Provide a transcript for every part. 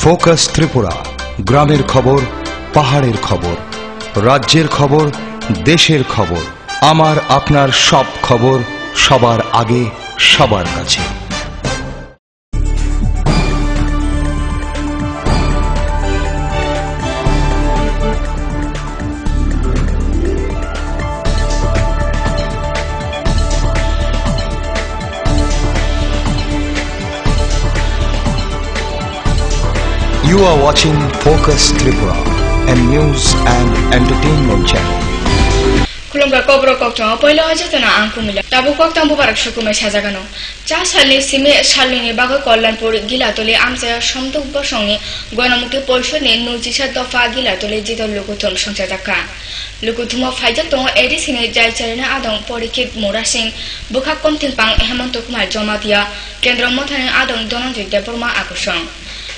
Focus Tripura, গ্রামের খবর, পাহাড়ের খবর, রাজ্যের খবর, দেশের খবর, আমার আপনার সব খবর সবার আগে সবার কাছে। You are watching Focus Tripura, a news and entertainment channel. Kulumba kobro koktong poilo hajatana angkumila tabu koktong bubarak shukume sajagano cha sali sime shalini bago kollanpur gilatole amsa somduk bosongi গণমুক্তি পরিষদে 29 দফা গিলাতলে জিতল লুকুথুম সংসাজাকা লুকুথুম ফাইজাতং এডিসিনে জাইচারনা আদং পরিকিত মোরাসিং বুখা কমথিংপাং হেমন্ত কুমার জমাতিয়া কেন্দ্র মথানে আদং দনঞ্জয় দেববর্মা আকর্ষণ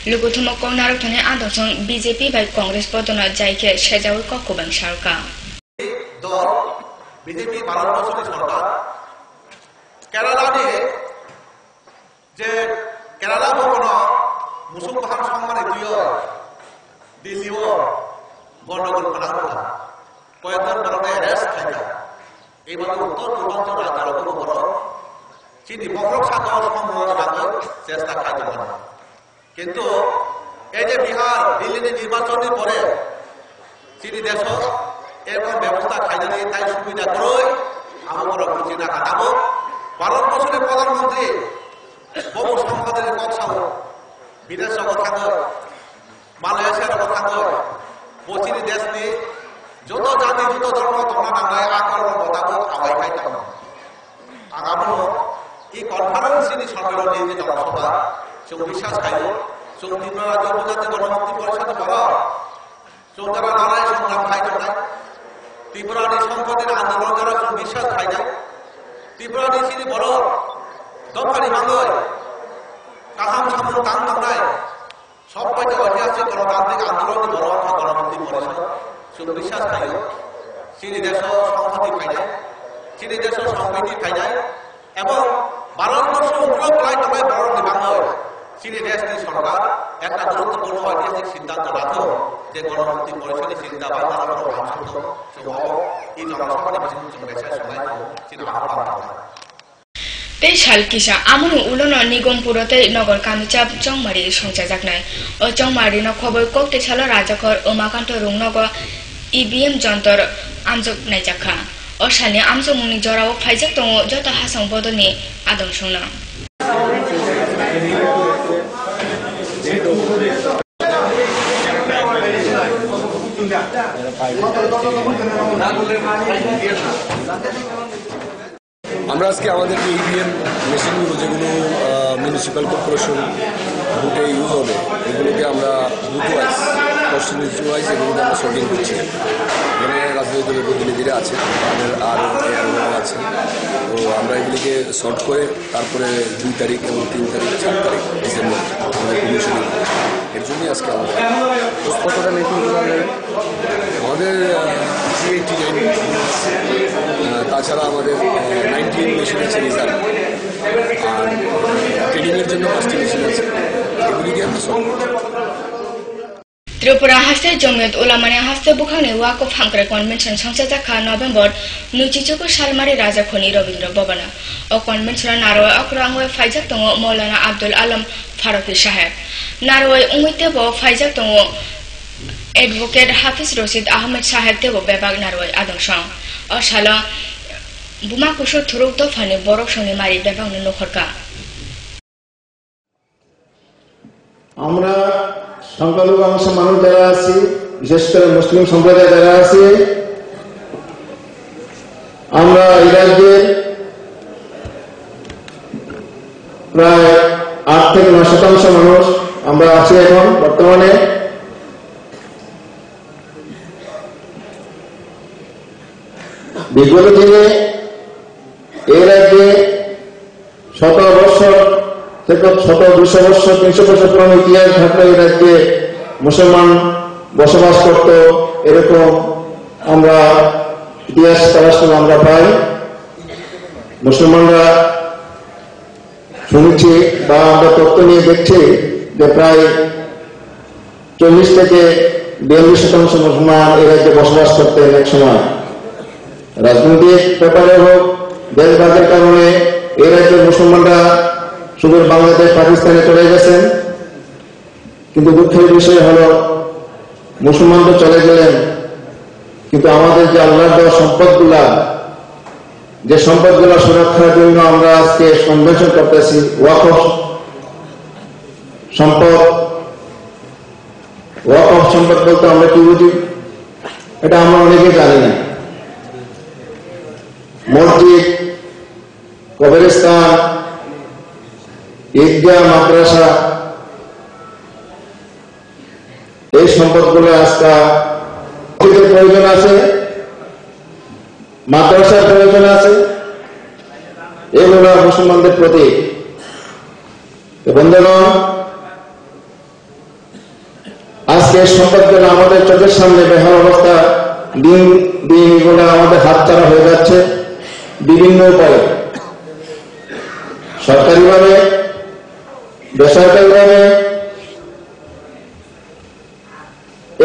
লুকুথুম কর্ণারকথনে আদং BJP by Congress পদনা জাইকে সেজাউর কক্কবাং সরকার দল BJP ভারতবর্ষের সরকার কেরালা নিয়ে যে কেরালা ভবন মুসলমান সম্মানে দিল্লিও গন্ডগোল করা কথা কয়েকজন কারণে অ্যারেস্ট খাইতা এইভাবে উত্তর পূর্বাঞ্চল রাজ্যের উপর চিনি বড় সাগর সম্ভব চেষ্টা খাইতে পারে কিন্তু এই যে বিহার দিল্লিতে নির্বাচনের পরে চিনি দেশ এরকম ব্যবস্থা খাইতে নেই তাই সুবিধা করই আমরা বুঝি না কাটাবো ভারতবর্ষের প্রধানমন্ত্রী বহু সম্পদের কথা বিদেশ কথা মালয়েশিয়ার কথা পশ্চিমী দেশ নিয়ে যত জাতি যত ধর্ম তোমরা নাঙ্গায় আক্রমণ মোতাবেক আওয়াই খাইতাম আগামী এই কনফারেন্স সম্মেলন নিয়ে যে জনসভা সে বিশ্বাস খাইল ত্রিপুরা রাজ্য উপজাতি গণমুক্তি পরিষদ বলা চৌদ্দরা লড়াই সংগ্রাম খাইতে নাই ত্রিপুরানি সম্পদের আন্দোলন করা বিশ্বাস খাই যায় ত্রিপুরানি চিনি বড় দরকারি বাংলায় কাহাম সামন টান বাংলায় সবাই ঐতিহাসিক গণতান্ত্রিক আন্দোলন বড় অর্থ গণমুক্তি পরিষদ শুধু বিশ্বাস খাই চিনি দেশ সংহতি খাই যায় চিনি দেশ সমৃদ্ধি খাই যায় এবং ভারতবর্ষ উপলক্ষ লাই তবে বড় বাংলায় চিনি দেশ সরকার একটা গুরুত্বপূর্ণ ঐতিহাসিক সিদ্ধান্ত রাখো যে গণমুক্তি পরিষদের চিন্তা ভাবনা তেইশাল কিসা আমনু উলনো নিগমপুরতে নগর কামিচাপ চংমারি সংসাজাকনাই ও চংমারি ন খবর কোকতে ছাল রাজাখর উমাকান্ত রুংনগ ইভিএম যন্ত্র আমজক নাইজাখা ও সানি আমজক মুনি জরাও ফাইজাক দङ যত হাসং বদনি আদং সংনা আমরা আজকে আমাদের ইভিএম মেশিনগুলো যেগুলো মিউনিসিপ্যাল কর্পোরেশন বুথে ইউজ হবে এগুলোকে আমরা বুথ ওয়াইজ কনস্টিটিউয়েন্সি ওয়াইজ এগুলোকে আমরা সর্টিং করছি এখানে রাজনৈতিক দলের প্রতিনিধিরা আছে আমাদের আরও আছে তো আমরা এগুলিকে সর্ট করে তারপরে 2 তারিখ এবং 3 তারিখ 4 তারিখ ডিসেম্বর আমাদের কমিশনিং এর জন্যই আজকে আমাদের কতটা মেশিনগুলো আমাদের 389 তাছাড়া আমাদের 19 মেশিন আছে রিজার্ভ আর ট্রেনিংয়ের জন্য 5টি মেশিন আছে এগুলিকে আমরা সর্ট ত্রিপুরা হাসতে জমিয়ত উলামানে হাসতে বুখানে ওয়াকফ হাঙ্করে কনভেনশন সংসাজাখা নভেম্বর 29 সালমারি রাজাখনি রবীন্দ্র ভবনা ও কনভেনশন নারওয়ে অক্রাংওয়ে ফাইজাক দङ মৌলানা আব্দুল আলম ফারুকি সাহেব নারওয়ে উমিতে ব ফাইজাক দङ এডভোকেট হাফিজ রশিদ আহমেদ সাহেব দেব বেবাগ নারওয়ে আদংসং ও সালা বুমাকুশো থুরুক দফানি বরক সঙ্গে মারি বেবাগ নখরকা আমরা সংখ্যালঘু অংশ মানুষ যারা আছি বিশেষ করে মুসলিম সম্প্রদায় যারা আছে আমরা এই রাজ্যের প্রায় 8 থেকে 9% মানুষ আমরা আছি এখন বর্তমানে বিগত দিনে এই রাজ্যে 17 বছর থেকে 200 বছর 300 বছর পুরনো ইতিহাস থাকলে এই রাজ্যে মুসলমান বসবাস করত এরকম আমরা ইতিহাস আমরা পাই মুসলমানরা শুনেছি বা আমরা তথ্য নিয়ে দেখছি যে প্রায় 40 থেকে 42% মুসলমান এই রাজ্যে বসবাস করতেন এক সময়। রাজনৈতিক ব্যাপারে হোক, দেশভাগের কারণে এই রাজ্যের মুসলমানরা শুধু বাংলাদেশ পাকিস্তানে চলে গেছেন। কিন্তু দুঃখের বিষয় হলো মুসলমান তো চলে গেলেন, কিন্তু আমাদের যে আল্লাহর দেওয়া সম্পদগুলা সুরক্ষার জন্য আমরা আজকে কনভেনশন করতেছি, ওয়াকফ সম্পদ বলতে আমরা কি বুঝি এটা আমরা অনেকে জানি না। মসজিদ, কবরস্থান, ঈদগাহ, মাদ্রাসা, এই সম্পদগুলো আজকে প্রয়োজন আছে, মাদ্রাসার প্রয়োজন আছে, এগুলো মুসলমানদের প্রতীক। বন্ধুগণ, আজকে সম্পদগুলো আমাদের চোখের সামনে বেহাল অবস্থা, দিন দিন এগুলো আমাদের হাতছাড়া হয়ে যাচ্ছে বিভিন্ন উপায়ে, সরকারিভাবে, বেসরকারিভাবে।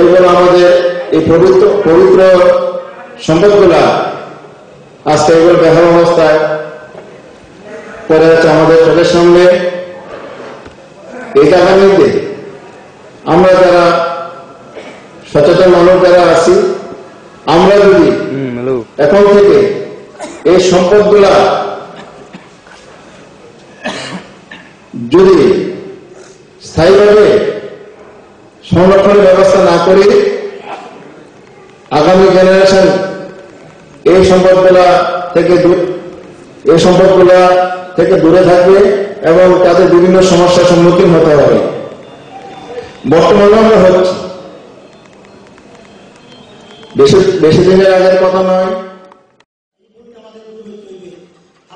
এগুলো আমাদের এই পবিত্র সম্পদগুলা আজকে এগুলো বেহাল অবস্থায় পড়ে আছে আমাদের চোখের সামনে। এই টাকা নিতে আমরা যারা সচেতন মানুষ যারা আছি, আমরা যদি এখন থেকে এই সম্পদগুলা যদি স্থায়ীভাবে সংরক্ষণের ব্যবস্থা না করি, আগামী জেনারেশন এই সম্পদগুলা থেকে দূরে থাকবে এবং তাদের বিভিন্ন সমস্যার সম্মুখীন হতে হবে। বর্তমানে আমরা হচ্ছে, বেশি দিনের আগের কথা নয়।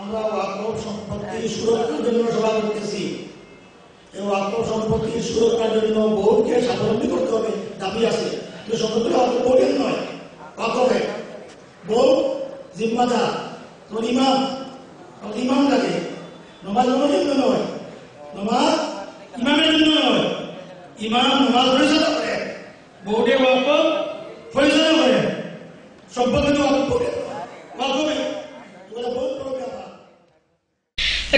আমরা ওয়াকফ সম্পত্তি সুরক্ষার জন্য সভা করতেছি। এই ওয়াকফ সম্পত্তি সুরক্ষার জন্য বোর্ডকে স্বাবলম্বী করতে হবে, দাবি আছে। কিন্তু সম্পত্তি বোর্ডের নয়, ওয়াকফে বোর্ড জিম্মাদার। তোর ইমাম লাগে, নমাজ জন্য নয়, নমাজ ইমামের জন্য নয়। ইমাম নমাজ পরিচালনা করে, বোর্ডে ওয়াকফ পরিচালনা করে, সম্পত্তি ওয়াকফে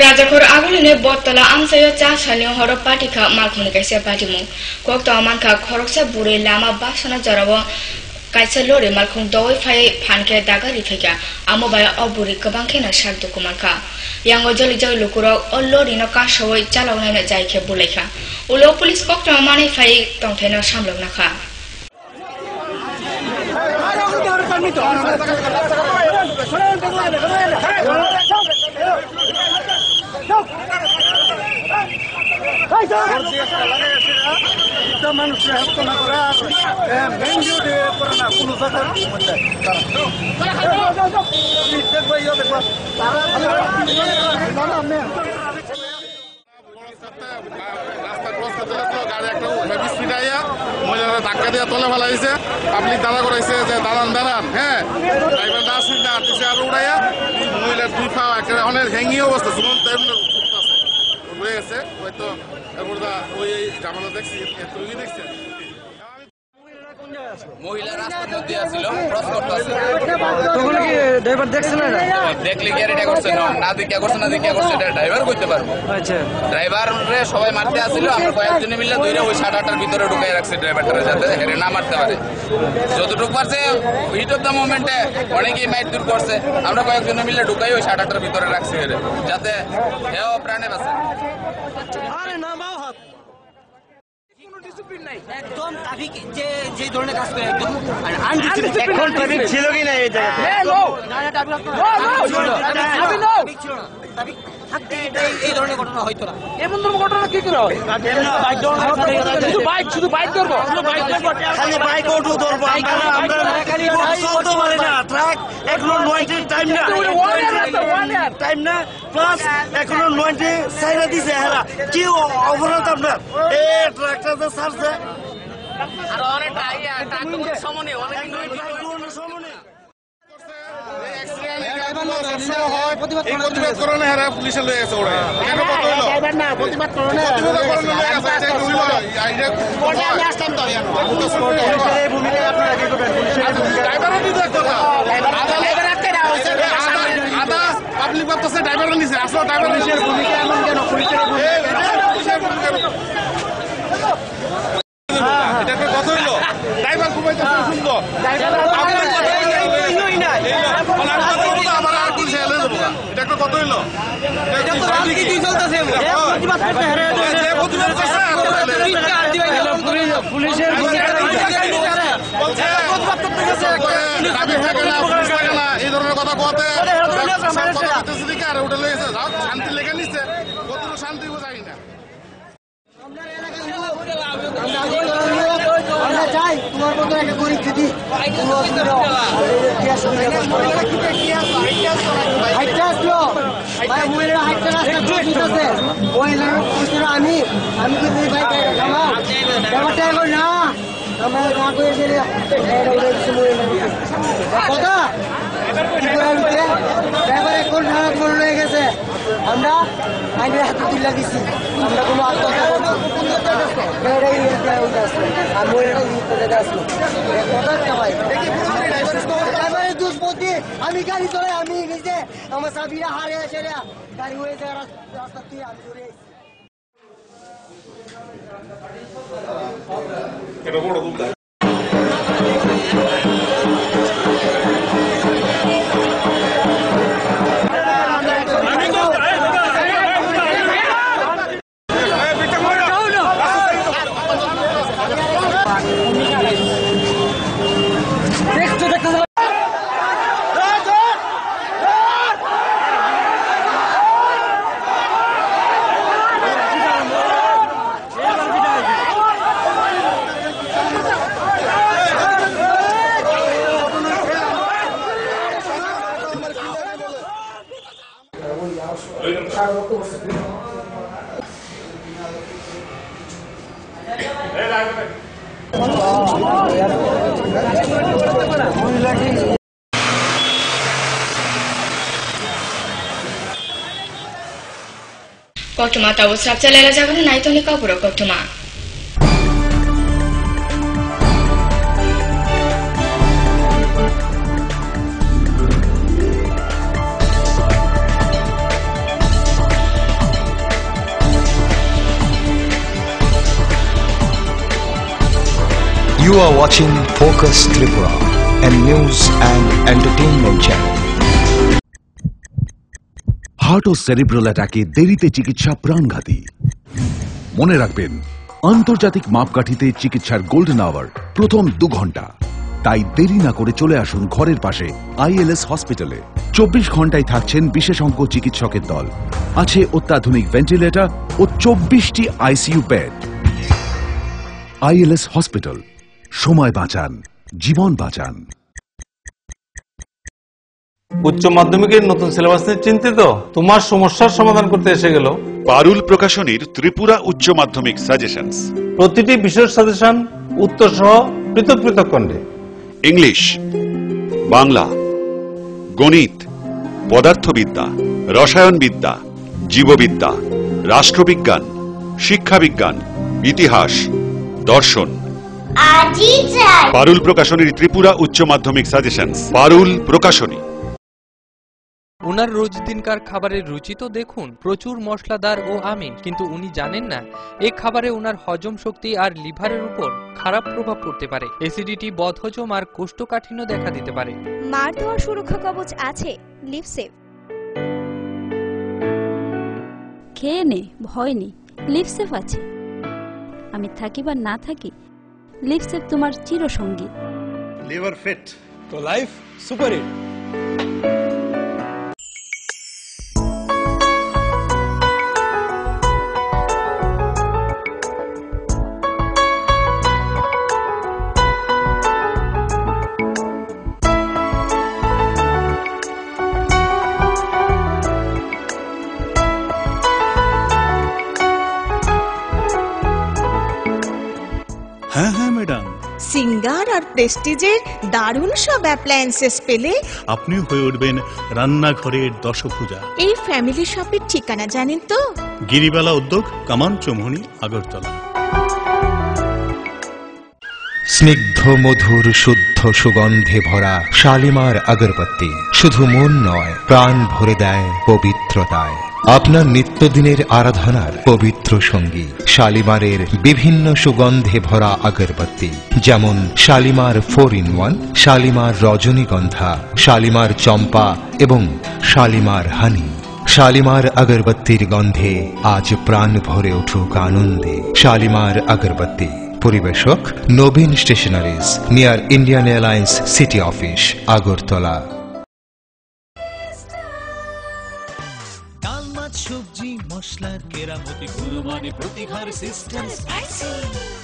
Rajakor aguline bottala amsayo cha shalio horo patika malkhuni kaisa patimu kokto amanka khoroksa bure lama basana jarawa kaisa lore malkhung doi phai phanke dagari theka amobaya oburi kabangkhena shakdu kumanka yango joli joli lokuro olori no kasoi chalawnai na jaikhe bulekha ulo police kokto amane phai tongthena samlokna kha মানুষের হত্যা করা ভেঙ্গিও দিয়ে করে না কোনো জায়গার মহিলারা ধাক্কা দিয়ে তলে ফেলা হয়েছে, পাবলিক দাঁড়া করাইছে যে দাঁড়ান, হ্যাঁ ড্রাইভার না আসুন না আটছে আরো উড়াইয়া মহিলার দুই পা একটা অনেক হ্যাঙ্গি অবস্থা শুনুন রয়ে গেছে হয়তো ওই জামানা দেখছি দেখছে মহিলা রাস্তার মধ্যে আসছিল ক্রস করতেছে তখন কি ড্রাইভার দেখছে না দেখলে কি এটা করছে না দেখিয়া করছে এটা ড্রাইভার করতে পারবো। আচ্ছা ড্রাইভারে সবাই মারতে আসছিল, আমরা কয়েকজনে মিলে ধরে ওই 8:30টার ভিতরে ঢুকাই রাখছি ড্রাইভারটা যাতে হেরে না মারতে পারে। যতটুকু পারছে হিট অফ দ্য মোমেন্টে অনেকেই মাইট দূর করছে, আমরা কয়েকজনে মিলে ঢুকাই ওই 8:30টার ভিতরে রাখছি হেরে যাতে হেও প্রাণে বাঁচে। একদম ট্রাফিক যে ধরনের কাজ করে একদম এখন ট্রাফিক ছিল কি না এই জায়গায় এই ধরনের ঘটনা হয়তো না। এমন ধরনের ঘটনা কি করে হয়? শুধু বাইক ধরবো, খালি বাইক অটো ধরবো, চলতে পারে না। ট্রাক এখনো 90 টাইম না প্লাস এখনো 90 সাইরা দিছে। হেরা কি অপরাধ আপনার এই ট্রাকটা যে ছাড়ছে আর অনেক সমনে এই প্রতিবাদ করনে হেরা পুলিশে লয়ে গেছে ওরা কেন কত হলো ড্রাইভার না প্রতিবাদ করনে আমি আসতাম তো পুলিশের ভূমিকা আপনারা কি করবেন ড্রাইভারও দিতে কথা ড্রাইভার আটকে না হইছে আদা পাবলিক বাতাসে ড্রাইভার নিছে আসলে ড্রাইভার পুলিশের ভূমিকা এমন কেন পুলিশের ভূমিকা এটা কত হলো ড্রাইভার ঘুমাইতে সুন্দর ড্রাইভার এটা কত হইলো এটা তো রাজনীতি চলতেছে প্রতিবাদ করতে হেরে যে প্রতিবাদ করছে পুলিশের বলছে প্রতিবাদ করতে গেছে দাবি থাকে না পুলিশ থাকে না এই ধরনের কথা বলতে আর ওটা লেগেছে শান্তি লেগে নিচ্ছে কতটুকু শান্তি বোঝাই না আমরা চাই তোমার মতো একটা গরিব দিদি আমি কিন্তু ব্যাপারটা এখন না আমরা না করে কথা ড্রাইভার এখন মনে হয়ে গেছে আমরা আইনের হাতে তুলে দিচ্ছি আমরা কোনো আত্মহত্যা করছি আমি গাড়ি চলে আমি নিজে আমার চাবিরা হারে এসে গাড়ি হয়ে যায় রাস্তা তুই আমি ধরে Koktuma tahu serapca lela jagan naik tu ni kau pura koktuma. You are watching Focus Tripura, a news and entertainment channel. Heart ও সেরিব্রাল অ্যাটাকে দেরিতে চিকিৎসা প্রাণঘাতী। মনে রাখবেন, আন্তর্জাতিক মাপকাঠিতে চিকিৎসার গোল্ডেন আওয়ার প্রথম 2 ঘন্টা। তাই দেরি না করে চলে আসুন ঘরের পাশে আইএলএস হসপিটালে। 24 ঘন্টায় থাকছেন বিশেষজ্ঞ চিকিৎসকের দল। আছে অত্যাধুনিক ভেন্টিলেটর ও 24টি আইসিইউ বেড। আইএলএস হসপিটাল, সময় বাঁচান, জীবন বাঁচান। উচ্চ মাধ্যমিকের নতুন সিলেবাস নিয়ে চিন্তিত? তোমার সমস্যার সমাধান করতে এসে গেল পারুল প্রকাশনীর ত্রিপুরা উচ্চ মাধ্যমিক সাজেশনস। প্রতিটি বিষয়ের সাজেশন উত্তর সহ পৃথক পৃথক খণ্ডে। ইংলিশ, বাংলা, গণিত, পদার্থবিদ্যা, রসায়নবিদ্যা, জীববিদ্যা, রাষ্ট্রবিজ্ঞান, শিক্ষাবিজ্ঞান, ইতিহাস, দর্শন। পারুল প্রকাশনীর ত্রিপুরা উচ্চ মাধ্যমিক সাজেশনস। পারুল প্রকাশনী। উনার রোজ দিনকার খাবারের রুচি তো দেখুন, প্রচুর মশলাদার ও আমিষ, কিন্তু উনি জানেন না এই খাবারে উনার হজম শক্তি আর লিভারের উপর খারাপ প্রভাব পড়তে পারে। অ্যাসিডিটি, বদহজম আর কোষ্ঠকাঠিন্য দেখা দিতে পারে। মার দেওয়া সুরক্ষা কবচ আছে লিভসেভ। খেয়ে নে, ভয় নেই, লিভসেভ আছে। আমি থাকি বা না থাকি, লিভসেভ তোমার চিরসঙ্গী। লিভার ফিট তো লাইফ সুপার হিট। হ্যাঁ হ্যাঁ ম্যাডাম, সিঙ্গার আর প্রেস্টিজের দারুণ সব অ্যাপ্লায়েন্সেস পেলে আপনিও হয়ে উঠবেন রান্নাঘরের দশভুজা। এই ফ্যামিলি শপের ঠিকানা জানেন তো? গিরিবালা উদ্যোগ, কামান চৌমুহনী, আগরতলা। স্নিগ্ধ মধুর শুদ্ধ সুগন্ধে ভরা শালিমার আগরবাতি শুধু মন নয়, প্রাণ ভরে দেয় পবিত্রতায়। আপনার নিত্যদিনের আরাধনার পবিত্র সঙ্গী শালিমারের বিভিন্ন সুগন্ধে ভরা আগরবাতি, যেমন শালিমার 4-in-1, শালিমার রজনীগন্ধা, শালিমার চম্পা এবং শালিমার হানি। শালিমার আগরবাতির গন্ধে আজ প্রাণ ভরে উঠুক আনন্দে। শালিমার আগরবাতি। পরিবেশক Nabin stationeries, near Indian Airlines city office, Agartala. ডাল মাছ সবজি মশলার কেরামতি গুণমানে প্রতিঘর সিস্টেম স্পাইসি।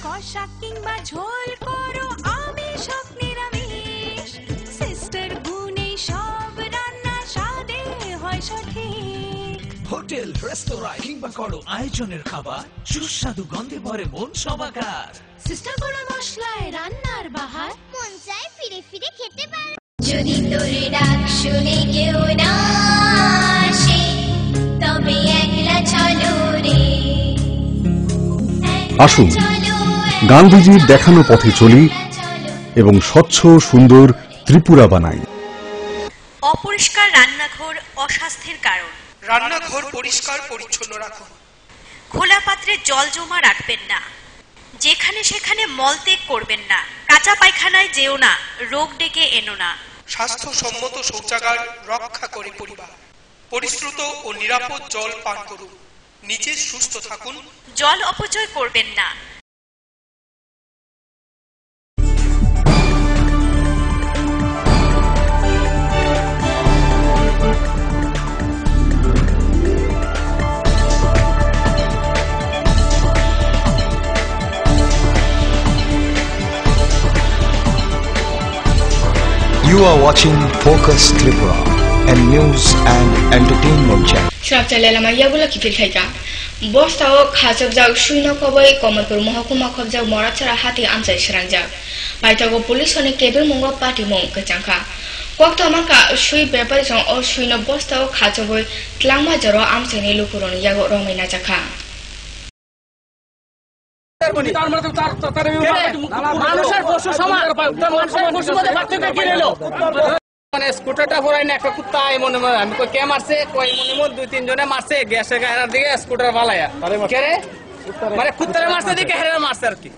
কষা কিংবা ঝোল করো আমিষ হোক নিরামিষ, সিস্টার গুণে সব রান্না স্বাদে হয় সঠিক। হোটেল রেস্তোরাঁ কিংবা করো আয়োজনের খাবার, সুস্বাদু গন্ধে ভরে মন সবাকার। সিস্টার গুণ মশলায় রান্নার বাহার, মন চায় ফিরে ফিরে খেতে পারে। যদি তোর ডাক শুনে কেউ না আসে, তবে একলা চলো রে। আসুন গান্ধীজির দেখানো পথে চলি এবং স্বচ্ছ সুন্দর ত্রিপুরা বানাই। অপরিষ্কার রান্নাঘর অস্বাস্থ্যের কারণ। রান্নাঘর পরিষ্কার পরিচ্ছন্ন রাখুন। খোলা পাত্রে জল জমা রাখবেন না। যেখানে সেখানে মলত্যাগ করবেন না। কাঁচা পায়খানায় যেও না, রোগ ডেকে এনো না। স্বাস্থ্যসম্মত শৌচাগার রক্ষা করে পরিবার। পরিশ্রুত ও নিরাপদ জল পান করুন। নিজে সুস্থ থাকুন। জল অপচয় করবেন না। You are watching Focus Tripura, a news and entertainment channel. Srapchale lama yabula kifil khaika. Bostao khajab jak shuino koboi Komalpur mahakuma khobjak morachara hati amsai shrangjak. Paitago police hone kebel mungo party mong kachangka. Kwakta mangka shui bepari jong o shuino bostao khajaboi tlangma jaro amsai ni lukuron yago romaina jakha. স্কুটারটা পড়াই না, একটা কুত্তা মনে মনে আমি কে মারছে, কই মনে মনে 2-3 জনে মারছে গ্যাসে গায়ের দিকে স্কুটার ফালাইয়া কে রে মানে কুত্তারে মারছে দিকে হেরে মারছে আর কি।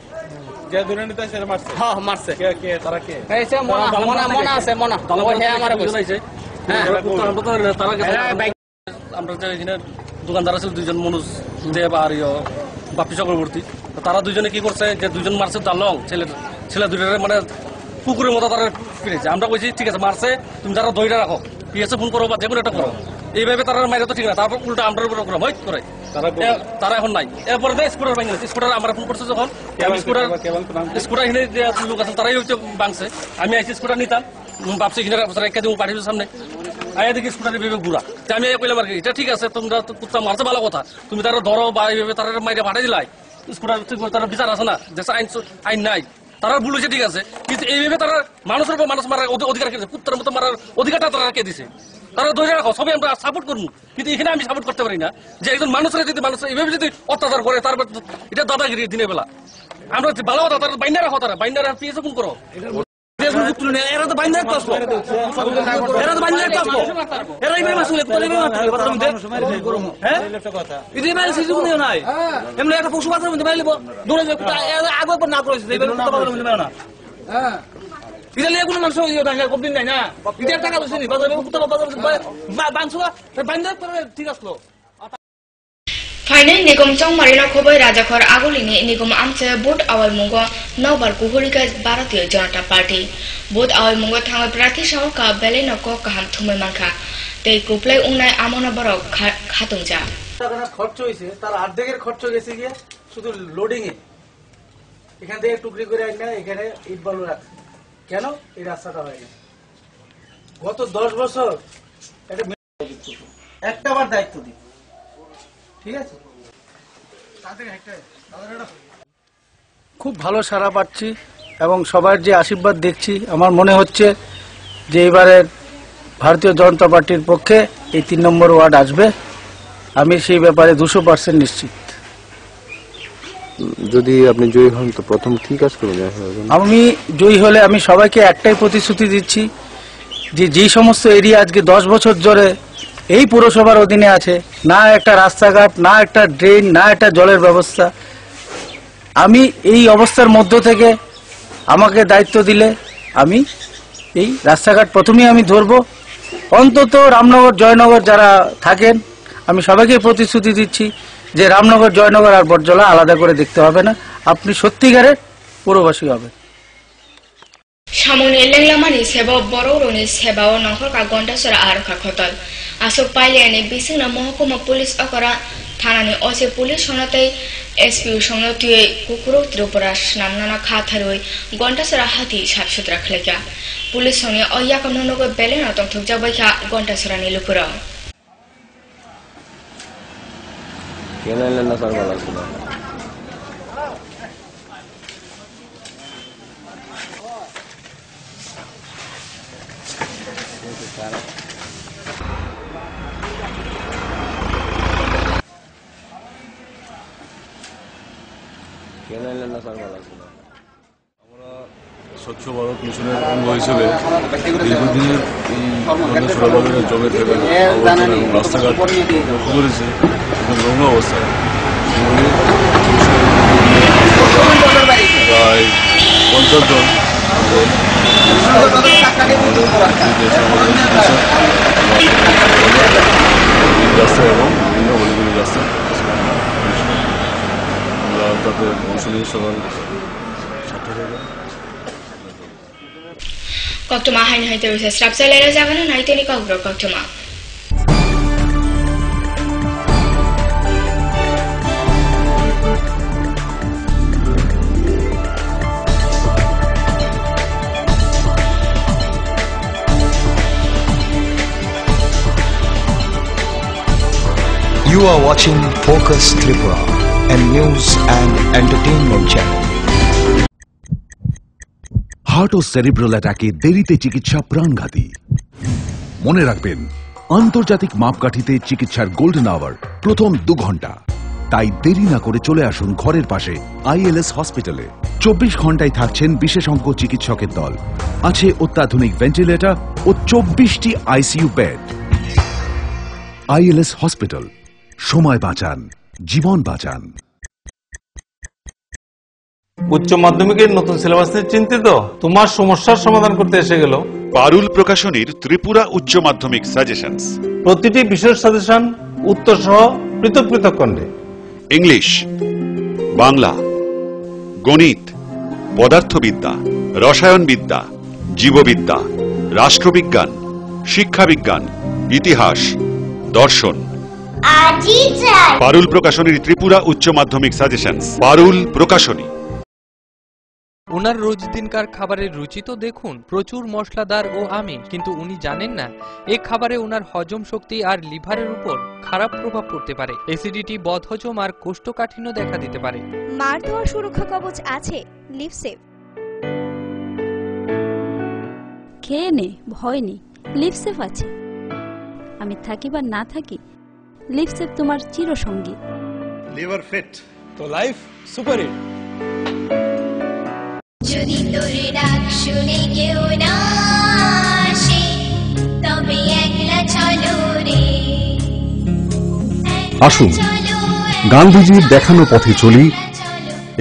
যে দুনিয়াতে সেরে মারছে, হ্যাঁ মারছে। কে কে তারা কে? এইছে মনা মনা মনা আছে মনা ওই হে আমারে কইছে। হ্যাঁ তারা আমরা যে এখানে দোকানদার আছে দুইজন মনুজ দেব আর বাপি চক্রবর্তী, তারা দুইজনে কি করছে যে দুইজন মারছে দালং ছেলে দুইটারে মানে কুকুরের মতো তারা ফিরেছে। আমরা বলছি ঠিক আছে মারছে, তুমি তারা দইটা রাখো, পিএসএ ফোন করো বা যে কোনো একটা করো। এইভাবে তারা মাইরে তো ঠিক না, তারপর উল্টা আমরা উপর করে হইত করে তারা এখন নাই। এরপরে স্কুটার ভাঙে স্কুটার আমরা ফোন করছে যখন স্কুটার এখানে যে লোক আছে তারাই হচ্ছে ভাঙছে। আমি আইসি স্কুটার নিতাম, ভাবছি এখানে পাঠিয়েছি সামনে আয়া দেখি স্কুটারের ভেবে ঘুরা। আমি কইলাম আর কি এটা ঠিক আছে, তোমরা কুত্তা মারছে ভালো কথা, তুমি তারা ধরো বা এইভাবে তারা মাইরে পাঠাই দিলাই। স্কুটার তারা বিচার আছে না, দেশে আইন নাই, তারা ভুল হয়েছে ঠিক আছে, কিন্তু এইভাবে তারা মানুষের উপর মানুষ মারার অধিকার কে দিচ্ছে, কুত্তার মতো মারার অধিকারটা তারা কে দিছে। তারা ধরে রাখো, সবাই আমরা সাপোর্ট করবো, কিন্তু এখানে আমি সাপোর্ট করতে পারি না যে একজন মানুষের যদি মানুষ এইভাবে যদি অত্যাচার করে তারপর এটা দাদাগিরি দিনের বেলা। আমরা ভালো কথা তারা বাইন্ডার রাখো, তারা বাইন্ডার পিএসএ ফোন করো। এরা তো বাইন্ডার তো এরা তো বাইন্ডার তো এরাই মাসুল নাই এমনি একটা পশু পাত্রের মধ্যে বাইলে দৌড়ে আগে না করেছে না ইতালি কোনো মানুষ কমপ্লেন নাই না, ইতার টাকা লইছে নি বাজারে বাংসুয়া বাইন্ডার করে ঠিক আসলো। Final nigom chong marina khobai rajakhor agolini nigom amche vote awal mungo nobar kuhurika Bharatiya Janata Party vote awal mungo thangai prathi saho ka beleno ko kaham thumai mankha tei kuplai unai amona barok khatungja টাকা খরচ হইছে, তার অর্ধেকের খরচ গেছে গিয়ে শুধু loading এ। এখান থেকে টুকরি করে আইনা এখানে ইট বালু রাখছে। কেন এই রাস্তাটা হয় না? গত 10 বছর একটা বার দায়িত্ব দিই, ঠিক আছে? খুব ভালো সাড়া পাচ্ছি এবং সবার যে আশীর্বাদ দেখছি, আমার মনে হচ্ছে যে এবারের ভারতীয় জনতা পার্টির পক্ষে এই 3 নম্বর ওয়ার্ড আসবে। আমি সেই ব্যাপারে 200% নিশ্চিত। যদি আপনি জয়ী হন তো প্রথম কি কাজ করবেন? আমি জয়ী হলে আমি সবাইকে একটাই প্রতিশ্রুতি দিচ্ছি যে যেই সমস্ত এরিয়া আজকে 10 বছর ধরে এই পুরসভার অধীনে আছে, না একটা রাস্তাঘাট, না একটা ড্রেন, না একটা জলের ব্যবস্থা, আমি এই অবস্থার মধ্য থেকে আমাকে দায়িত্ব দিলে আমি এই রাস্তাঘাট প্রথমেই আমি ধরবো। অন্তত রামনগর জয়নগর যারা থাকেন, আমি সবাইকে প্রতিশ্রুতি দিচ্ছি যে রামনগর জয়নগর আর বটজলা আলাদা করে দেখতে হবে না, আপনি সত্যিকারের পুরবাসী হবেন। সামনে লেংলামানি সেবা বড়রনি সেবাও নখরকা গন্ডাসরা আরখা খতল আসক পাইলিয়ানি বিসিংনা মহকুমা পুলিশ অকরা থানানি অসে পুলিশ সনাতাই এসপিউ সংনতিয়ে কুকুরো ত্রিপুরা নামনানা খাথারই গন্ডাসরা হাতি সাফসুতরা খলেকা পুলিশ সঙ্গে অয়াকামনগ বেলেনা তংথক যাবাইখা গন্ডাসরা নিলুপুরা কেনাইলেন স্যার ভালো ছিল। আমরা স্বচ্ছ ভারত মিশনের অঙ্গ হিসেবে দীর্ঘদিনের এই সুরাবাগের জমে থাকা এবং রাস্তাঘাট লক্ষ্য করেছে একদম নোংর অবস্থায়। প্রায় 50 জন রাস্তা এবং বিভিন্ন গলিগুলি রাস্তা আমরা তাদের অংশ নিয়ে সকাল 7টা থেকে কক্টমা হাইনি হাইতে রয়েছে স্রাপসাইলেরা জাগানো নাইতেনি কগ্র কক্টমা You are watching Focus Tripura, a news and entertainment channel. Heart ও সেরিব্রাল অ্যাটাকে দেরিতে চিকিৎসা প্রাণঘাতী। মনে রাখবেন, আন্তর্জাতিক মাপকাঠিতে চিকিৎসার গোল্ডেন আওয়ার প্রথম 2 ঘন্টা। তাই দেরি না করে চলে আসুন ঘরের পাশে আইএলএস হসপিটালে। 24 ঘন্টায় থাকছেন বিশেষজ্ঞ চিকিৎসকের দল, আছে অত্যাধুনিক ভেন্টিলেটর ও 24টি আইসিইউ বেড। আইএলএস হসপিটাল, সময় বাঁচান, জীবন বাঁচান। উচ্চ মাধ্যমিকের নতুন সিলেবাস নিয়ে চিন্তিত? তোমার সমস্যার সমাধান করতে এসে গেল পারুল প্রকাশনীর ত্রিপুরা উচ্চ মাধ্যমিক সাজেশনস। প্রতিটি বিষয়ের সাজেশন উত্তর সহ পৃথক পৃথক খণ্ডে। ইংলিশ, বাংলা, গণিত, পদার্থবিদ্যা, রসায়নবিদ্যা, জীববিদ্যা, রাষ্ট্রবিজ্ঞান, শিক্ষাবিজ্ঞান, ইতিহাস, দর্শন। পারুল প্রকাশনীর ত্রিপুরা উচ্চ মাধ্যমিক সাজেশনস। পারুল প্রকাশনী। ওনার রোজ দিনকার খাবারের রুচি তো দেখুন, প্রচুর মশলাদার ও আমিষ, কিন্তু উনি জানেন না এই খাবারে ওনার হজম শক্তি আর লিভারের উপর খারাপ প্রভাব পড়তে পারে। অ্যাসিডিটি, বদহজম আর কোষ্ঠকাঠিন্য দেখা দিতে পারে। মার দেওয়া সুরক্ষা কবচ আছে লিভসেভ। খেয়ে নে, ভয় নেই, লিভসেভ আছে। আমি থাকি বা না থাকি, লিভসেভ তোমার চিরসঙ্গী। লিভার ফিট তো লাইফ সুপার হিট। যদি তোর ডাক শুনে কেউ না আসে, তবে একলা চলো রে। আসুন গান্ধীজির দেখানো পথে চলি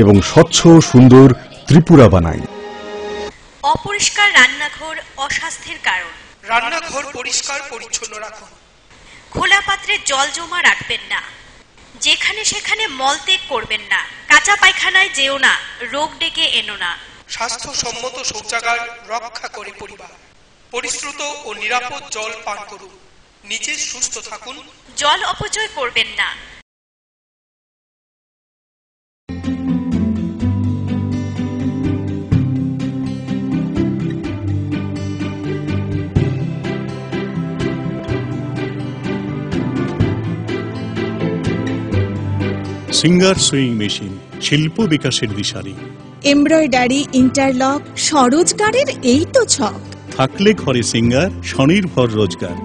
এবং স্বচ্ছ সুন্দর ত্রিপুরা বানাই। অপরিষ্কার রান্নাঘর অস্বাস্থ্যের কারণ। রান্নাঘর পরিষ্কার পরিচ্ছন্ন রাখুন। খোলা পাত্রে জল জমা রাখবেন না। যেখানে সেখানে মলত্যাগ করবেন না। কাঁচা পায়খানায় যেও না, রোগ ডেকে এনো না। স্বাস্থ্যসম্মত শৌচাগার রক্ষা করে পরিবার। পরিশ্রুত ও নিরাপদ জল পান করুন। নিজে সুস্থ থাকুন। জল অপচয় করবেন না। সিঙ্গার সুইং মেশিন, শিল্প বিকাশের দিশারি। এমব্রয়ডারি, ইন্টারলক, স্বরোজগারের এই তো ছক। থাকলে ঘরে সিঙ্গার, স্বনির্ভর রোজগার।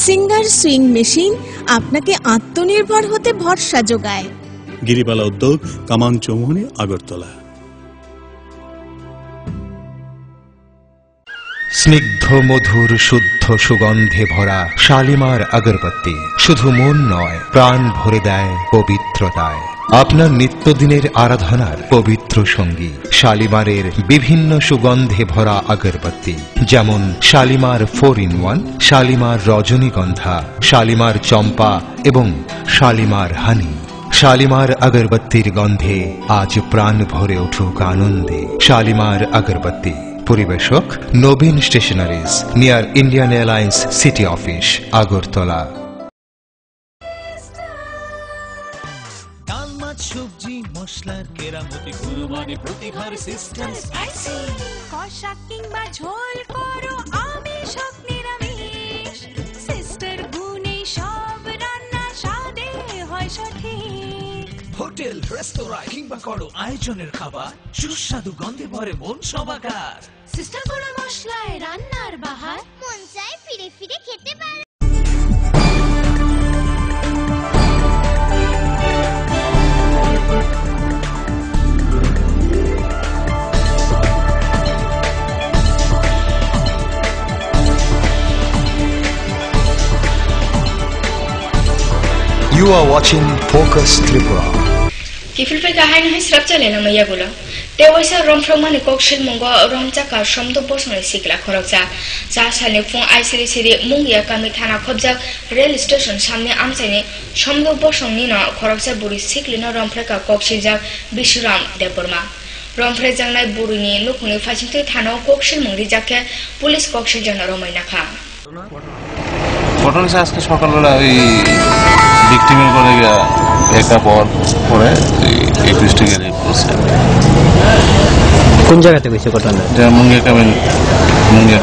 সিঙ্গার সুইং মেশিন আপনাকে আত্মনির্ভর হতে ভরসা যোগায়। গিরিবালা উদ্যোগ, কামান চৌমুহনী, আগরতলা। স্নিগ্ধ মধুর শুদ্ধ সুগন্ধে ভরা শালিমার আগরবাতি শুধু মন নয়, প্রাণ ভরে দেয় পবিত্রতায়। আপনার নিত্যদিনের আরাধনার পবিত্র সঙ্গী শালিমারের বিভিন্ন সুগন্ধে ভরা আগরবাতি, যেমন শালিমার 4-in-1, শালিমার রজনীগন্ধা, শালিমার চম্পা এবং শালিমার হানি। শালিমার আগরবাতির গন্ধে আজ প্রাণ ভরে উঠুক আনন্দে। শালিমার আগরবাতি। পরিবেশক Nabin stationeries, near Indian Airlines city office, Agartala. ডাল, মাছ, সবজি, মশলার কেরামতি, কুরবানি, প্রতি ঘর সিস্টেম স্পাইসি। কষা কিংবা ঝোল করো আমিষ হোক নিরামিষ, সিস্টার গুণে সব রান্না স্বাদে হয় সঠিক। হোটেল, রেস্তোরাঁ কিংবা করো আয়োজনের খাবার, সুস্বাদু গন্ধে ভরে মন সবাকার। সিস্টার গুঁড়ো মশলায় রান্নার বাহার, মন চায় ফিরে ফিরে খেতে পারে। You are watching Focus Tripura. Kifilpe kahain hai srap chale na maya gula. Te waisa romfrong mane kokshil mungo romcha ka shomdo bosno sikla khorokja. Ja sale phone aisiri siri mungia kami thana khobja rail station samne amchaini shomdo bosong ni na khorokja buri sikli na romfre ka kokshilja Bishuram Deborma. Romfre jangnai buri ni nukuni phachinte thana kokshil mungri jake police kokshil jana romai nakha. ঘটনা হচ্ছে আজকে সকালবেলা ওই ভিক্টিমের করে একটা পরে এই ডিস্ট্রিক্টে রেপ করছে। কোন জায়গাতে হয়েছে ঘটনা? মুঙ্গিয়া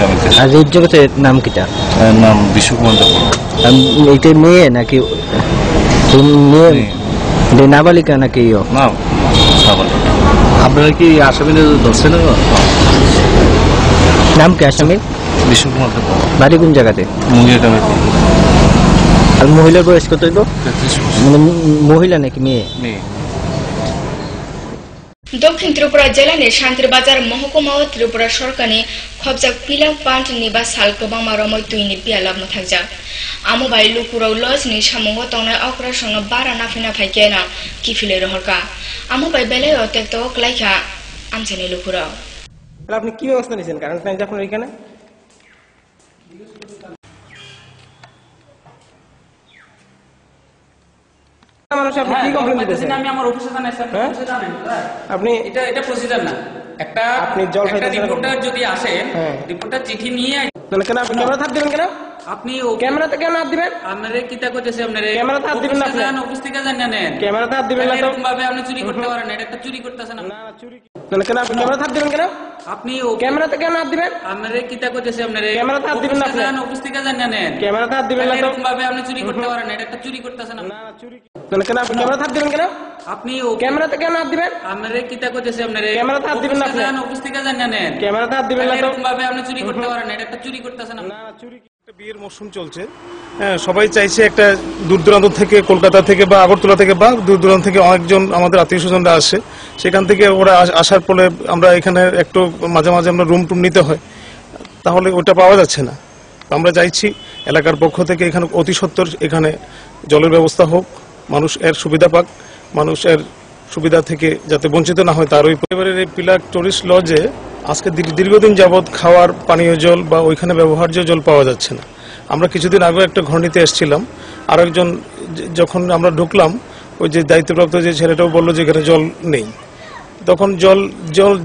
কামিতে। আর রেপ জগতের নাম কিটা? নাম বিশ্বকুমার দেববর্মা। এইটা মেয়ে নাকি মেয়ে? নাবালিকা নাকি? না, নাবালিকা। আপনারা কি আসামি ধরছেন? নাম কি আসামি? বিশ্বকুমার দেববর্মা। বাড়ি কোন জায়গাতে? মুঙ্গিয়া কামিতে। আর মহিলার বয়স কত হইব? মহিলা নাকি মেয়ে? মেয়ে। দক্ষিণ ত্রিপুরা জেলানি শান্তিরবাজার মহকুমা ও ত্রিপুরা সরকারি খবজাক পিলাং পান্ট নিবা সাল গোবাংমা রময় তুইনি পিয়ালাবনো থাকজা আমবাই লুকুরাও লজনি সামঙ্গ তংনাই অকরা সঙ্গ বারা নাফিনা ফাইকেনা কিফিলে রহরকা আমবাই বেলায় অত্যক্ত ক্লাইখা আমছেনি লুকুরাও। আপনি কি ব্যবস্থা নিয়েছেন? কারণ আপনার এখানে আপনি কি কমপ্লেইন দিতেছেন? আমি আমার অফিসে জানাই স্যার, অফিসে জানেন আপনি এটা প্রসিজার না। একটা রিপোর্টার যদি আসে, রিপোর্টার চিঠি নিয়ে তাহলে কেন আপনি ক্যামেরা হাত দিবেন? কেন আপনি ক্যামেরাতে কেন হাত দিবেন? আপনারে কিতা কইতেছে? আপনারে ক্যামেরাতে হাত দিবেন না, আপনি অফিস থেকে জানেন না। ক্যামেরাতে হাত দিবেন না, এরকম ভাবে আপনি চুরি করতে পারেন না। এটা একটা চুরি করতেছেন। না চুরি তাহলে কেন আপনি ক্যামেরাতে হাত দিবেন? কেন আপনি ক্যামেরাতে কেন হাত দিবেন? আপনারে কিতা কইতেছে? আপনারে ক্যামেরাতে হাত দিবেন না, আপনি অফিস থেকে জানেন না। ক্যামেরাতে হাত দিবেন না, এরকম ভাবে আপনি চুরি করতে পারেন না। এটা একটা চুরি করতেছেন। না চুরি তাহলে কেন আপনি ক্যামেরাতে হাত দিবেন? কেন আপনি ক্যামেরাতে কেন হাত দিবেন? আপনারে কিতা কইতেছে? আপনারে ক্যামেরাতে হাত দিবেন না, আপনি অফিস থেকে জানেন না। ক্যামেরাতে হাত দিবেন না, এরকম ভাবে আপনি চুরি করতে পারেন না। এটা একটা চুরি করতেছেন। না চুরি। বিয়ের মৌসুম চলছে, হ্যাঁ, সবাই চাইছে একটা দূর দূরান্ত থেকে, কলকাতা থেকে বা আগরতলা থেকে বা দূর দূরান্ত থেকে অনেকজন আমাদের আত্মীয় স্বজনরা আসে। সেখান থেকে ওরা আসার ফলে আমরা এখানে একটু মাঝে মাঝে আমরা রুম টুম নিতে হয়, তাহলে ওটা পাওয়া যাচ্ছে না। আমরা চাইছি এলাকার পক্ষ থেকে এখানে অতি সত্বর এখানে জলের ব্যবস্থা হোক, মানুষ এর সুবিধা পাক, মানুষ এর সুবিধা থেকে যাতে বঞ্চিত না হয় তার ওই পরিবারের এই পিলাক টুরিস্ট লজে আজকে দীর্ঘদিন যাবৎ খাওয়ার পানীয় জল বা ওইখানে ব্যবহার্য জল পাওয়া যাচ্ছে না। আমরা কিছুদিন আগে একটা ঘর নিতে এসেছিলাম, আর একজন যখন আমরা ঢুকলাম ওই যে দায়িত্বপ্রাপ্ত যে ছেলেটাও বললো যে এখানে জল নেই। তখন জল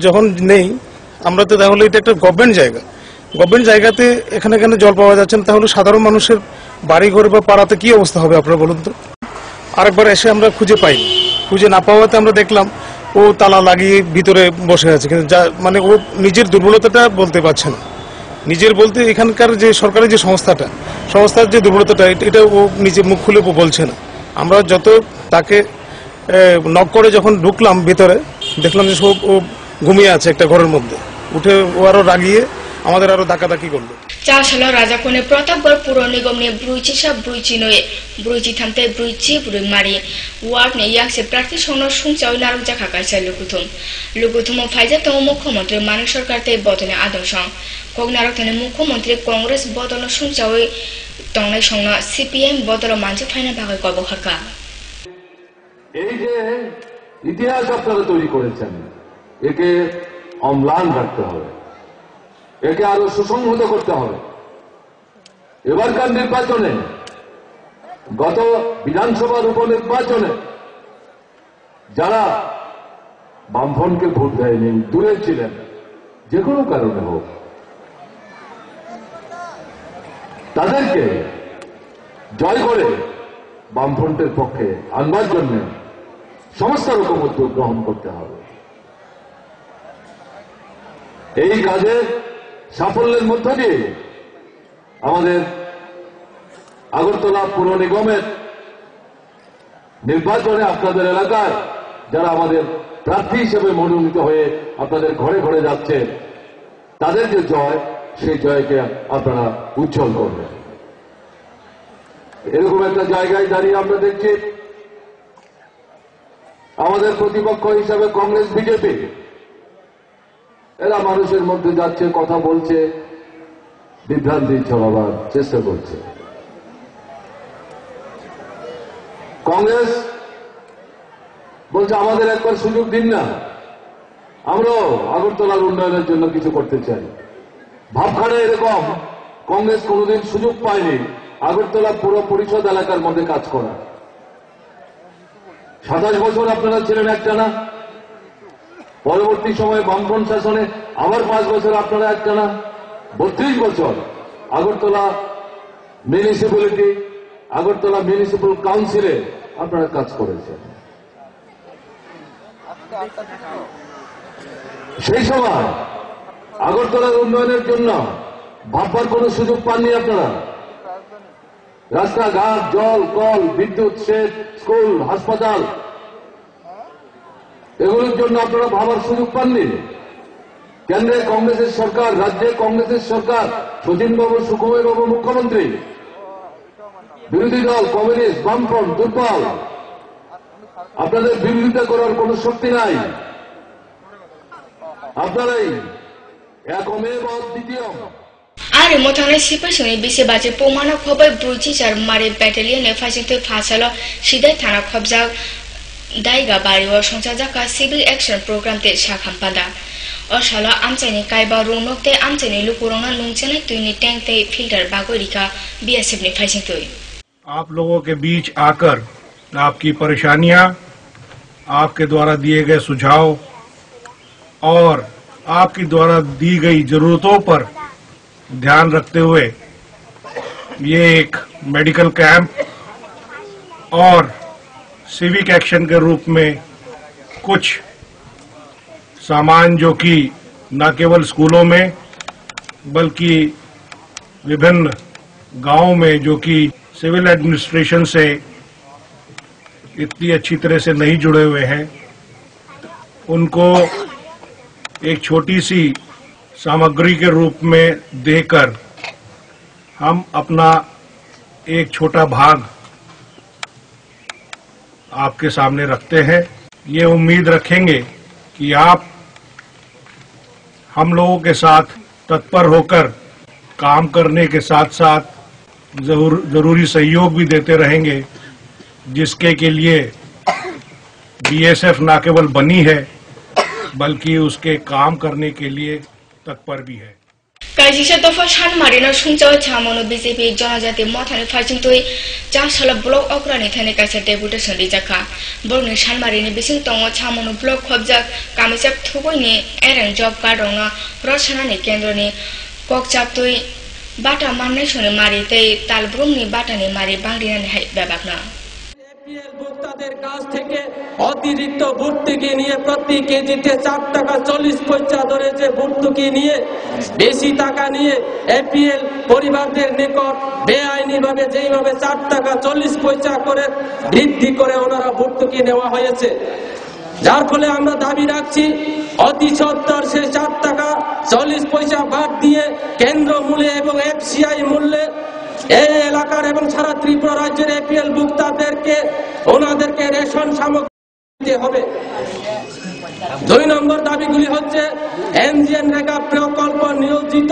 যখন নেই, আমরা তো তাহলে এটা একটা গভর্নমেন্ট জায়গাতে এখানে জল পাওয়া যাচ্ছে না, তাহলে সাধারণ মানুষের বাড়ি ঘরে বা পাড়াতে কি অবস্থা হবে আপনারা বলুন তো। আরেকবার এসে আমরা খুঁজে না পাওয়াতে আমরা দেখলাম ও তালা লাগিয়ে ভিতরে বসে আছে, কিন্তু যা মানে ও নিজের দুর্বলতাটা বলতে পারছে না। নিজের বলতে এখানকার যে সরকারি যে সংস্থার যে দুর্বলতাটা, এটা ও নিজে মুখ খুলে বলছে না। আমরা যত তাকে নক করে যখন ঢুকলাম ভিতরে, দেখলাম যে সব ও ঘুমিয়ে আছে একটা ঘরের মধ্যে, উঠে ও আরো রাগিয়ে আমাদের আরো ধাক্কাধাক্কি করলো। 4 राजाखौनो प्रतापगढ़ पुर निगमनि ब्रुइचिसा ब्रुइचिनोय ब्रुइचि थामते ब्रुइचि ब्रुइमारि वार्डनि यांसे प्रार्थी संनो सुंचाव नारक जाखा कायसा लुकुथुम फाइजा तम मुख्यमंत्री मानिक सरकार ते बदने आदमसं कगनारक थने मुख्यमंत्री कांग्रेस बदल सुंचावै तंनाय संनो सीपीएम बदल मानसे फाइना भागे कब हरका এই যে ইতিহাস আপনারা তৈরি করেছেন একে অম্লান রাখতে হবে, একে আরো সুসংহত করতে হবে। এবারকার নির্বাচনে গত বিধানসভার উপনির্বাচনে যারা বামফ্রন্টকে ভোট দেয়নি, দূরে ছিলেন, যে কোনো কারণে হোক, তাদেরকে জয় করে বামফ্রন্টের পক্ষে আনবার জন্য সমস্ত রকম উদ্যোগ গ্রহণ করতে হবে। এই কাজে সাফল্যের মধ্য দিয়ে আমাদের আগরতলা পুর নিগমের নির্বাচনে আপনাদের এলাকায় যারা আমাদের প্রার্থী হিসেবে মনোনীত হয়ে আপনাদের ঘরে ঘরে যাচ্ছে, তাদের যে জয়, সেই জয়কে আপনারা উজ্জ্বল করবেন। এরকম একটা জায়গায় দাঁড়িয়ে আমরা দেখছি আমাদের প্রতিপক্ষ হিসাবে কংগ্রেস বিজেপি এরা মানুষের মধ্যে যাচ্ছে, কথা বলছে, বিভ্রান্তি ছড়াবার চেষ্টা করছে। কংগ্রেস বলছে আমাদের একবার সুযোগ দিন না, আমরাও আগরতলার উন্নয়নের জন্য কিছু করতে চাই। ভাবখানে এরকম কংগ্রেস কোনোদিন সুযোগ পায়নি আগরতলা পুর পরিষদ এলাকার মধ্যে কাজ করা। 27 বছর আপনারা ছিলেন একটানা, পরবর্তী সময়ে বামফ্রন্ট শাসনে আবার 5 বছর আপনারা একটানা, 32 বছর আগরতলা মিউনিসিপ্যালিটি, আগরতলা মিউনিসিপ্যাল কাউন্সিলে আপনারা কাজ করেছেন। সেই সময় আগরতলার উন্নয়নের জন্য ভাববার কোন সুযোগ পাননি আপনারা। রাস্তাঘাট, জল, কল, বিদ্যুৎ, সেচ, স্কুল, হাসপাতাল, এগুলোর জন্য আপনারা ভাবার সুযোগ পাননি। কেন্দ্রে কংগ্রেসের সরকার, রাজ্যে কংগ্রেসের সরকার, শচীনবাবু, সুকুমারবাবু মুখ্যমন্ত্রী, বিরোধী দল কমিউনিস্ট, বামফ্রন্ট দুর্বল, আপনাদের বিরোধিতা করার কোন শক্তি নাই। আপনারাই একমেব অদ্বিতীয়। आरो मोथांनाय सिपाइसोनि बिसे बाजे पोमाना खबै ब्रुइचिसार मारे ब्याटालियन फाइसिंथे फासालो सिदाय थाना खबजा दाइगा बारिवा संसा जाका सिभिल एक्शन प्रोग्राम ते साखामपादा असाला आमचाइनि काइबा रोनकते आमचाइनि लुकुरंना नुंचेनाय तुइनि टैंकते फिल्टर बागोरिका बीएसएफनि फाइसिंथोय। आप लोगों के बीच आकर आपकी परेशानियां, आपके द्वारा दिए गए सुझाव और आपकी द्वारा दी गई जरूरतों पर ध्यान रखते हुए ये एक मेडिकल कैंप और सिविक एक्शन के रूप में कुछ सामान जो कि न केवल स्कूलों में बल्कि विभिन्न गांवों में जो कि सिविल एडमिनिस्ट्रेशन से इतनी अच्छी तरह से नहीं जुड़े हुए हैं, उनको एक छोटी सी सामग्री के रूप में देकर हम अपना एक छोटा भाग आपके सामने रखते हैं। ये उम्मीद रखेंगे कि आप हम लोगों के साथ तत्पर होकर काम करने के साथ साथ जरूरी सहयोग भी देते रहेंगे, जिसके के लिए बीएसएफ न केवल बनी है बल्कि उसके काम करने के लिए तत्पर भी है। काजिसा दफा सानमारिनो सुंचाव छामनो बीजेपी जनजाति मथानि फाइसिंथोय चासला ब्लक अग्रानि थाने कासे डेपुटेशन रिजाखा बरनि सानमारिनि बिसिं तंग छामनो ब्लक खबजा कामिसाब थुबैनि एरें जब कार्डंगा रचनानि केन्द्रनि ककचापतोय बाटा माननाय सने मारि तै तालब्रुमनि बाटानि मारि बांग्रिनानि हाय बेबागना ভোক্তাদের কাছ থেকে অতিরিক্ত ভর্তুকি নিয়ে প্রতি কেজিতে 4 টাকা 40 পয়সা ধরে যে ভর্তুকি নিয়ে বেশি টাকা নিয়ে এপিএল পরিবারদের নিকট বেআইনিভাবে যেইভাবে 4 টাকা 40 পয়সা করে বৃদ্ধি করে ওনারা ভর্তুকি নেওয়া হয়েছে, যার ফলে আমরা দাবি রাখছি অতি সত্বর সে 4 টাকা 40 পয়সা বাদ দিয়ে কেন্দ্র মূল্যে এবং এফসিআই মূল্যে এই এলাকার এবং সারা ত্রিপুরা রাজ্যের এপিএল ভোক্তাদেরকে ওনাদেরকে রেশন সামগ্রী দিতে হবে। 2 নম্বর দাবিগুলি হচ্ছে এনজিএন রেগা প্রকল্প নিয়োজিত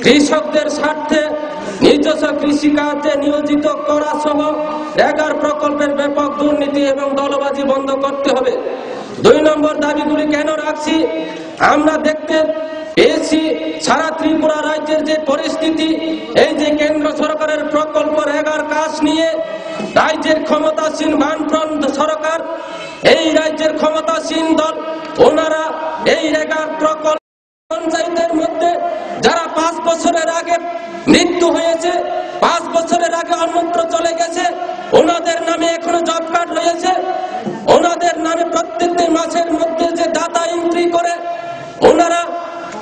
কৃষকদের স্বার্থে নিজস্ব কৃষিকাজে নিয়োজিত করা সহ রেগার প্রকল্পের ব্যাপক দুর্নীতি এবং দলবাজি বন্ধ করতে হবে। 2 নম্বর দাবিগুলি কেন রাখছি, আমরা দেখতে পেয়েছি সারা ত্রিপুরা রাজ্যের যে পরিস্থিতি, এই যে কেন্দ্র সরকারের প্রকল্প রেগার কাজ নিয়ে রাজ্যের ক্ষমতাসীন বামফ্রন্ট সরকার, এই রাজ্যের ক্ষমতাসীন দল, ওনারা এই রেগার প্রকল্প পঞ্চায়েতের মধ্যে যারা 5 বছরের আগে মৃত্যু হয়েছে, 5 বছরের আগে অন্যত্র চলে গেছে, ওনাদের নামে এখনো জব কার্ড রয়েছে, ওনাদের নামে প্রত্যেকটি মাসের মধ্যে যে ডাটা এন্ট্রি করে ওনারা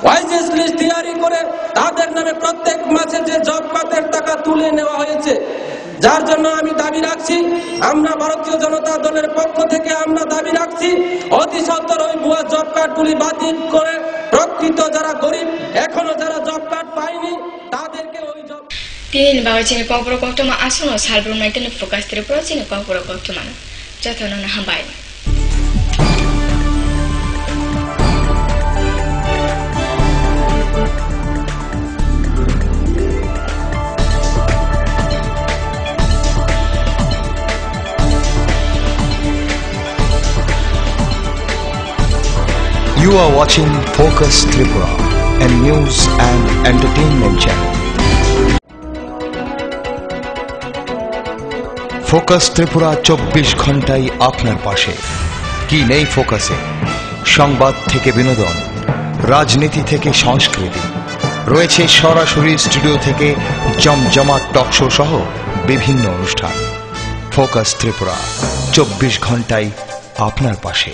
ওয়াইজেস লিস্ট তৈরি করে তাদের নামে প্রত্যেক মাসে যে জব কার্ডের টাকা তুলে নেওয়া হয়েছে। যার জন্য আমি দাবি রাখছি, আমরা ভারতীয় জনতা দলের পক্ষ থেকে আমরা দাবি রাখছি অতি সত্বর ওই ভুয়া জব কার্ডগুলি বাতিল করে প্রকৃত যারা গরিব এখনো যারা জব কার্ড পায়নি তাদেরকে ওই job Tin bagajini kopro koktoma asuno salbro maitene fokas tripura chini kopro koktoma jatano na hambai. You are watching Focus Tripura, a news and entertainment channel. Focus Tripura 24 ঘন্টাই আপনার পাশে। কি নেই ফোকাসে? সংবাদ থেকে বিনোদন, রাজনীতি থেকে সংস্কৃতি, রয়েছে সরাসরি স্টুডিও থেকে জমজমাট টক শো সহ বিভিন্ন অনুষ্ঠান। ফোকাস ত্রিপুরা 24 ঘন্টাই আপনার পাশে।